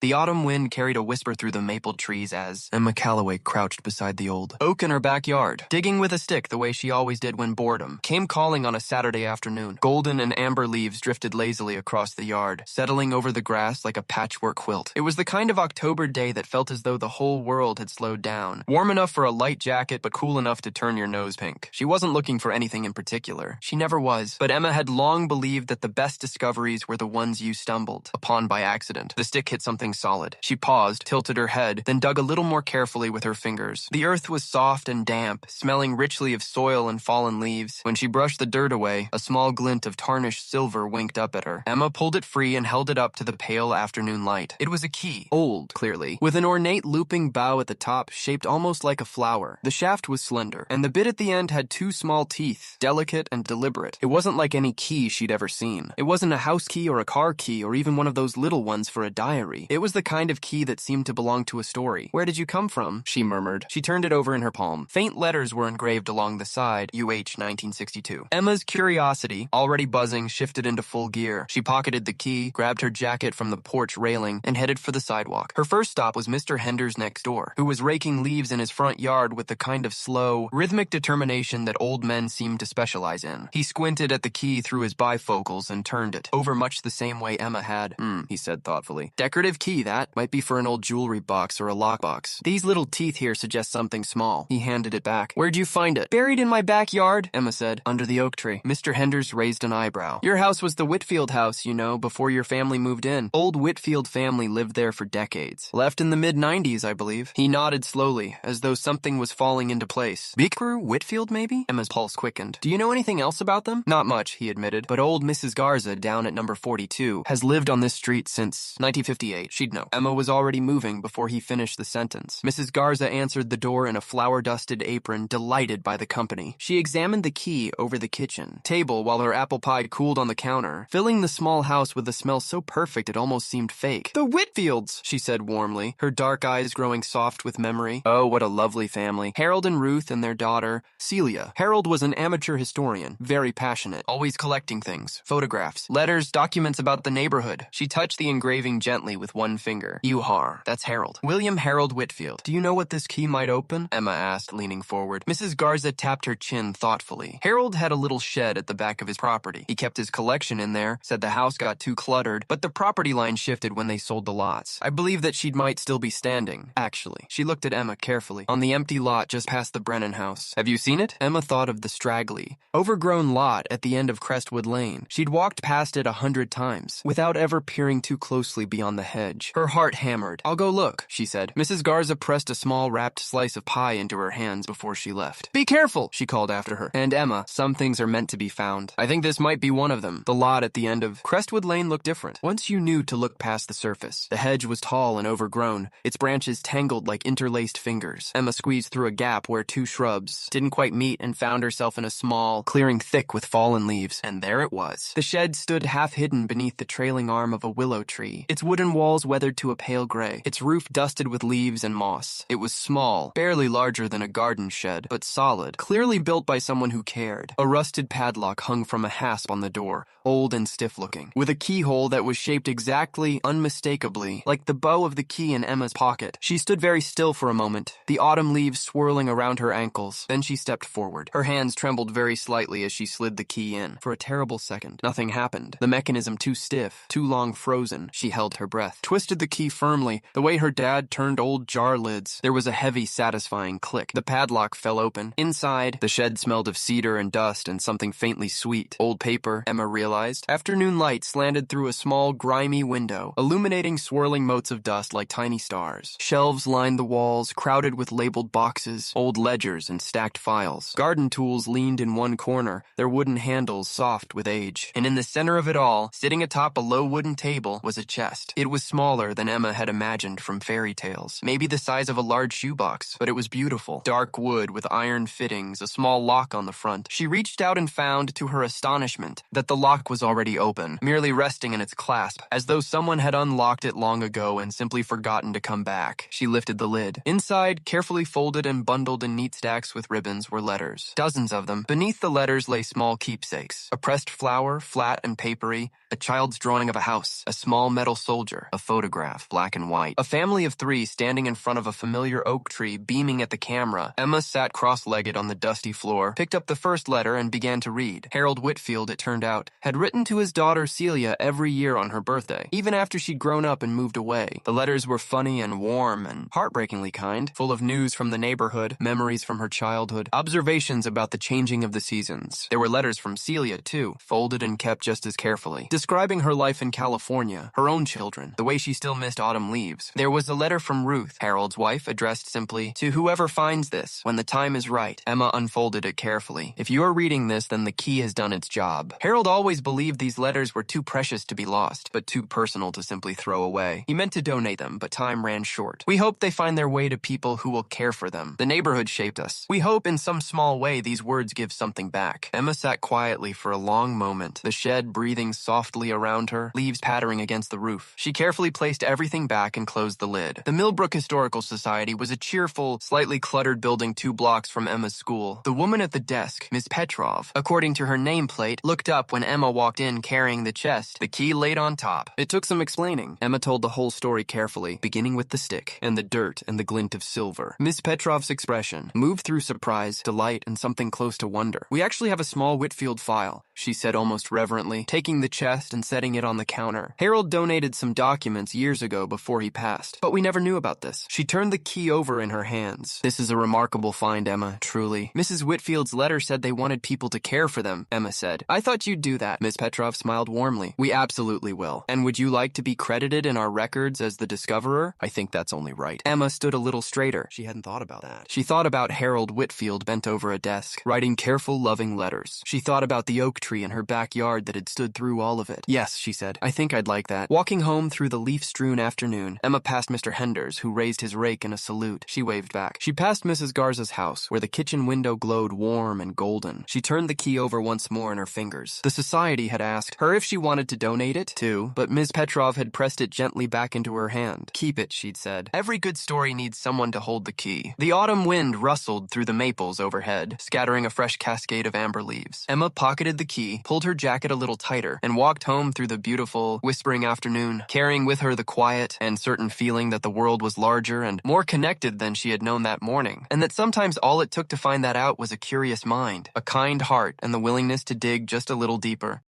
The autumn wind carried a whisper through the maple trees as Emma Calloway crouched beside the old oak in her backyard, digging with a stick the way she always did when boredom came calling on a Saturday afternoon. Golden and amber leaves drifted lazily across the yard, settling over the grass like a patchwork quilt. It was the kind of October day that felt as though the whole world had slowed down. Warm enough for a light jacket, but cool enough to turn your nose pink. She wasn't looking for anything in particular. She never was. But Emma had long believed that the best discoveries were the ones you stumbled upon by accident. The stick hit something solid. She paused, tilted her head, then dug a little more carefully with her fingers. The earth was soft and damp, smelling richly of soil and fallen leaves. When she brushed the dirt away, a small glint of tarnished silver winked up at her. Emma pulled it free and held it up to the pale afternoon light. It was a key. Old, clearly, with an ornate looping bow at the top shaped almost like a flower. The shaft was slender, and the bit at the end had two small teeth, delicate and deliberate. It wasn't like any key she'd ever seen. It wasn't a house key or a car key or even one of those little ones for a diary. It was the kind of key that seemed to belong to a story. "Where did you come from?" she murmured. She turned it over in her palm. Faint letters were engraved along the side, UH 1962. Emma's curiosity, already buzzing, shifted into full gear. She pocketed the key, grabbed her jacket from the porch railing, and headed for the sidewalk. Her first stop was Mr. Henders next door, who was raking leaves in his front yard with the kind of slow, rhythmic determination that old men seem to specialize in. He squinted at the key through his bifocals and turned it, over much the same way Emma had. He said thoughtfully. "Decorative key, that. Might be for an old jewelry box or a lockbox. These little teeth here suggest something small." He handed it back. "Where'd you find it?" "Buried in my backyard," Emma said. "Under the oak tree." Mr. Henders raised an eyebrow. "Your house was the Whitfield house, you know, before your family moved in. Old Whitfield family lived there for decades. Left in the mid-90s, I believe." He nodded slowly, as though something was falling into place. "Beaker Whitfield, maybe?" Emma's pulse quickened. "Do you know anything else about them?" "Not much," he admitted, "but old Mrs. Garza down at number 42 has lived on this street since 1958. She'd know." Emma was already moving before he finished the sentence. Mrs. Garza answered the door in a flour-dusted apron, delighted by the company. She examined the key over the kitchen table while her apple pie cooled on the counter, filling the small house with a smell so perfect it almost seemed fake. "The Whitfields," she said warmly, her dark eyes growing soft with memory. "Oh, what a lovely family. Harold and Ruth and their daughter, Celia." Harold was an amateur historian, very passionate, always collecting things, photographs, letters, documents about the neighborhood. She touched the engraving gently with one finger. "Uhar, that's Harold. William Harold Whitfield. Do you know what this key might open?" Emma asked, leaning forward. Mrs. Garza tapped her chin thoughtfully. "Harold had a little shed at the back of his property. He kept his collection in there, said the house got too cluttered, but the property line shifted when they sold the lots. I believe that she might still be standing, actually." She looked at Emma carefully. "On the empty lot just past the Brennan house. Have you seen it?" Emma thought of the straggly, overgrown lot at the end of Crestwood Lane. She'd walked past it 100 times, without ever peering too closely beyond the hedge. Her heart hammered. "I'll go look," she said. Mrs. Garza pressed a small wrapped slice of pie into her hands before she left. "Be careful," she called after her. "And Emma, some things are meant to be found. I think this might be one of them." The lot at the end of Crestwood Lane looked different. Once you knew to look past the surface. The hedge was tall and overgrown, its branches tangled like interlaced fingers. Emma squeezed through a gap where two shrubs didn't quite meet and found herself in a small clearing thick with fallen leaves. And there it was. The shed stood half hidden beneath the trailing arm of a willow tree, its wooden walls weathered to a pale gray, its roof dusted with leaves and moss. It was small, barely larger than a garden shed, but solid, clearly built by someone who cared. A rusted padlock hung from a hasp on the door, old and stiff-looking, with a keyhole that was shaped exactly, unmistakably, like the bow of the key in Emma's pocket. She stood very still for a moment, the autumn leaves swirling around her ankles. Then she stepped forward. Her hands trembled very slightly as she slid the key in. For a terrible second, nothing happened. The mechanism too stiff, too long frozen. She held her breath, twisted the key firmly, the way her dad turned old jar lids. There was a heavy, satisfying click. The padlock fell open. Inside, the shed smelled of cedar and dust and something faintly sweet. Old paper, Emma realized. Afternoon light slanted through a small, grimy window, illuminating swirling motes of dust like tiny stars. Shelves lined the walls, crowded with labeled boxes, old ledgers and stacked files. Garden tools leaned in one corner, their wooden handles soft with age. And in the center of it all, sitting atop a low wooden table, was a chest. It was smaller than Emma had imagined from fairy tales, maybe the size of a large shoebox, but it was beautiful. Dark wood with iron fittings, a small lock on the front. She reached out and found, to her astonishment, that the lock was already open, merely resting in its clasp, as though someone had unlocked it long ago and simply forgotten to come back. She lifted the lid. Inside, carefully folded and bundled in neat stacks with ribbons, were letters. Dozens of them. Beneath the letters lay small keepsakes. A pressed flower, flat and papery, a child's drawing of a house, a small metal soldier, a photograph, black and white. A family of 3 standing in front of a familiar oak tree, beaming at the camera. Emma sat cross-legged on the dusty floor, picked up the first letter, and began to read. Harold Whitfield, it turned out, had written to his daughter Celia every year on her birthday, even after she'd grown up and moved away. The letters were funny and warm and heartbreakingly kind, full of news from the neighborhood, memories from her childhood, observations about the changing of the seasons. There were letters from Celia, too, folded and kept just as carefully, describing her life in California, her own children, the way she still missed autumn leaves. There was a letter from Ruth, Harold's wife, addressed simply, "To whoever finds this, when the time is right." Emma unfolded it carefully. If you are reading this, then the key has done its job. Harold always believed these letters were too precious to be lost, but too personal to simply throw away. He meant to donate them, but time ran short. We hope they find their way to people who will care for them. The neighborhood shaped us. We hope in some small way these words give something back. Emma sat quietly for a long moment, the shed breathing softly around her, leaves pattering against the roof. She carefully placed everything back and closed the lid. The Millbrook Historical Society was a cheerful, slightly cluttered building 2 blocks from Emma's school. The woman at the desk, Miss Petrov, according to her nameplate, looked up when Emma walked in carrying the chest, the key laid on top. It took some explaining. Emma told the whole story carefully, beginning with the stick, and the dirt and the glint of silver. Miss Petrov's expression moved through surprise, delight, and something close to wonder. "We actually have a small Whitfield file," she said almost reverently, taking the chest and setting it on the counter. "Harold donated some documents years ago before he passed, but we never knew about this." She turned the key over in her hands. "This is a remarkable find, Emma, truly. Mrs. Whitfield's letter said they wanted people to care for them," Emma said. "I thought you'd do that." Miss Petrov smiled warmly. "We absolutely will. And would you like to be credited in our records as the discoverer? I think that's only right." Emma stood a little straighter. She hadn't thought about that. She thought about Harold Whitfield bent over a desk, writing careful, loving letters. She thought about the oak tree in her backyard that had stood through all of it. "Yes," she said. "I think I'd like that." Walking home through the leaf-strewn afternoon, Emma passed Mr. Henders, who raised his rake in a salute. She waved back. She passed Mrs. Garza's house, where the kitchen window glowed warm and golden. She turned the key over once more in her fingers. The society had asked her if she wanted to donate it, too, but Miss Petrov had pressed it gently back into her hand. "Keep it," she'd said. "Every good story needs someone to hold the key." The autumn wind rustled through the maples overhead, scattering a fresh cascade of amber leaves. Emma pocketed the key, pulled her jacket a little tighter, and walked home through the beautiful, whispering afternoon, carrying with her the quiet and certain feeling that the world was larger and more connected than she had known that morning, and that sometimes all it took to find that out was a curious mind, a kind heart, and the willingness to dig just a little deeper.